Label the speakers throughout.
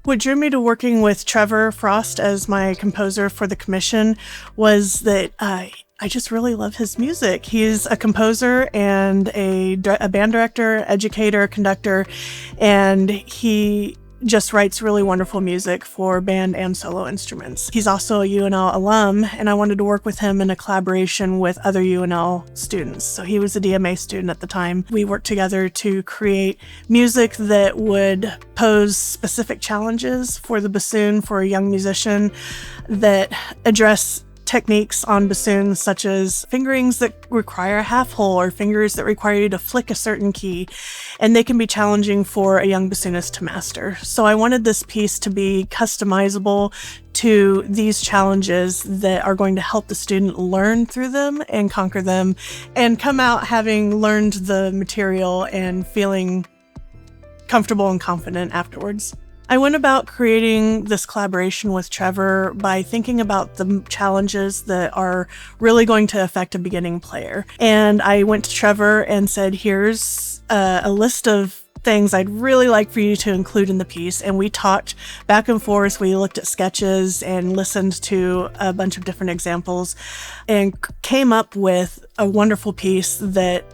Speaker 1: What drew me to working with Trevor Frost as my composer for the commission was that I just really love his music. He's a composer and a band director, educator, conductor, and he just writes really wonderful music for band and solo instruments. He's also a UNL alum, and I wanted to work with him in a collaboration with other UNL students. So he was a DMA student at the time. We worked together to create music that would pose specific challenges for the bassoon for a young musician, that address techniques on bassoons such as fingerings that require a half hole or fingers that require you to flick a certain key, and they can be challenging for a young bassoonist to master. So I wanted this piece to be customizable to these challenges that are going to help the student learn through them and conquer them and come out having learned the material and feeling comfortable and confident afterwards. I went about creating this collaboration with Trevor by thinking about the challenges that are really going to affect a beginning player. And I went to Trevor and said, here's a list of things I'd really like for you to include in the piece. And we talked back and forth. We looked at sketches and listened to a bunch of different examples and came up with a wonderful piece that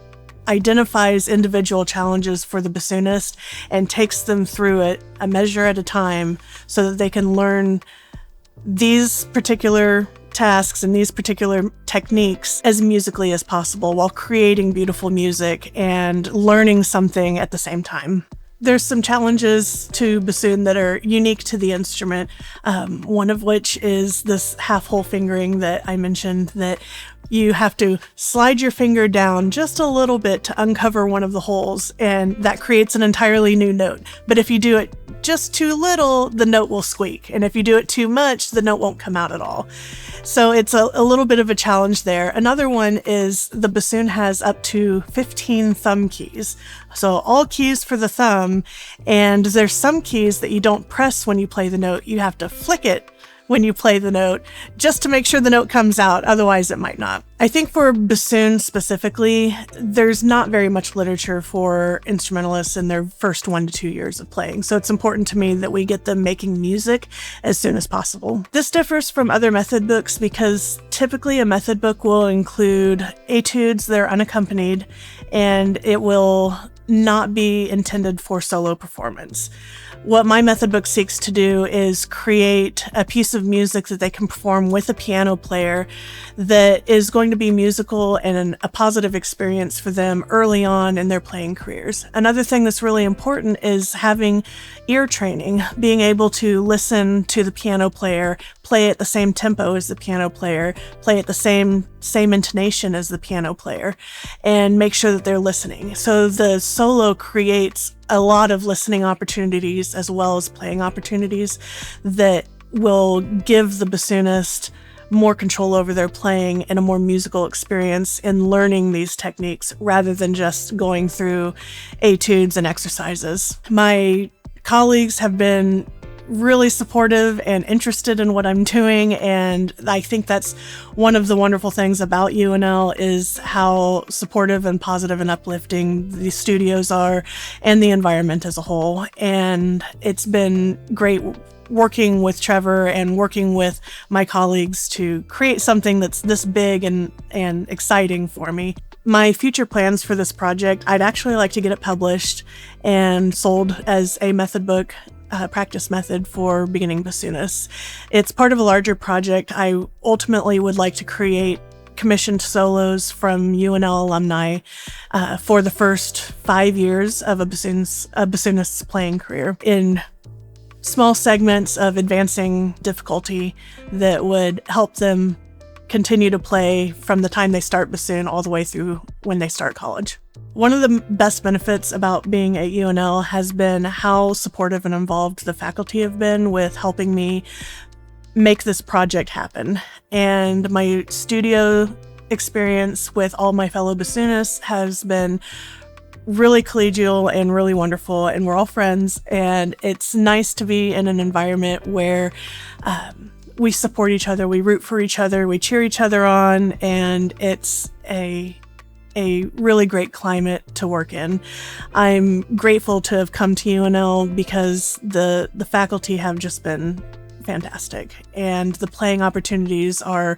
Speaker 1: identifies individual challenges for the bassoonist and takes them through it a measure at a time so that they can learn these particular tasks and these particular techniques as musically as possible while creating beautiful music and learning something at the same time. There's some challenges to bassoon that are unique to the instrument, one of which is this half-hole fingering that I mentioned, that you have to slide your finger down just a little bit to uncover one of the holes, and that creates an entirely new note. But if you do it just too little, the note will squeak. And if you do it too much, the note won't come out at all. So it's a little bit of a challenge there. Another one is the bassoon has up to 15 thumb keys. So all keys for the thumb, and there's some keys that you don't press when you play the note. You have to flick it when you play the note just to make sure the note comes out, otherwise it might not. I think for bassoon specifically, there's not very much literature for instrumentalists in their first 1 to 2 years of playing, so it's important to me that we get them making music as soon as possible. This differs from other method books because typically a method book will include etudes that are unaccompanied, and it will not be intended for solo performance. What my method book seeks to do is create a piece of music that they can perform with a piano player that is going to be musical and a positive experience for them early on in their playing careers. Another thing that's really important is having ear training, being able to listen to the piano player, play at the same tempo as the piano player, play at the same intonation as the piano player, and make sure that they're listening. So the solo creates a lot of listening opportunities as well as playing opportunities that will give the bassoonist more control over their playing and a more musical experience in learning these techniques rather than just going through etudes and exercises. My colleagues have been really supportive and interested in what I'm doing, and I think that's one of the wonderful things about UNL is how supportive and positive and uplifting the studios are and the environment as a whole. And it's been great working with Trevor and working with my colleagues to create something that's this big and exciting for me. My future plans for this project, I'd actually like to get it published and sold as a method book, practice method for beginning bassoonists. It's part of a larger project. I ultimately would like to create commissioned solos from UNL alumni for the first 5 years of a bassoonist's playing career in small segments of advancing difficulty that would help them continue to play from the time they start bassoon all the way through when they start college. One of the best benefits about being at UNL has been how supportive and involved the faculty have been with helping me make this project happen. And my studio experience with all my fellow bassoonists has been really collegial and really wonderful, and we're all friends, and it's nice to be in an environment where we support each other, we root for each other, we cheer each other on, and it's a a really great climate to work in. I'm grateful to have come to UNL because the faculty have just been fantastic, and the playing opportunities are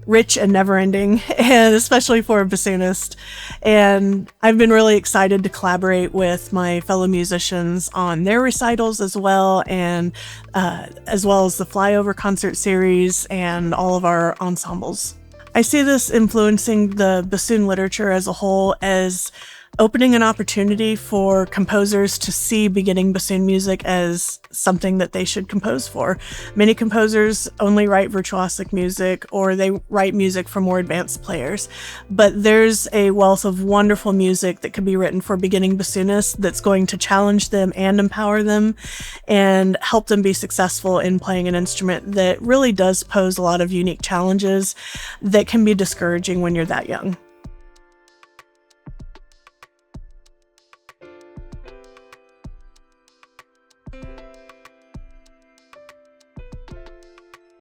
Speaker 1: rich and never-ending, and especially for a bassoonist. And I've been really excited to collaborate with my fellow musicians on their recitals as well, and as well as the Flyover concert series and all of our ensembles. I see this influencing the bassoon literature as a whole as opening an opportunity for composers to see beginning bassoon music as something that they should compose for. Many composers only write virtuosic music, or they write music for more advanced players. But there's a wealth of wonderful music that could be written for beginning bassoonists that's going to challenge them and empower them and help them be successful in playing an instrument that really does pose a lot of unique challenges that can be discouraging when you're that young.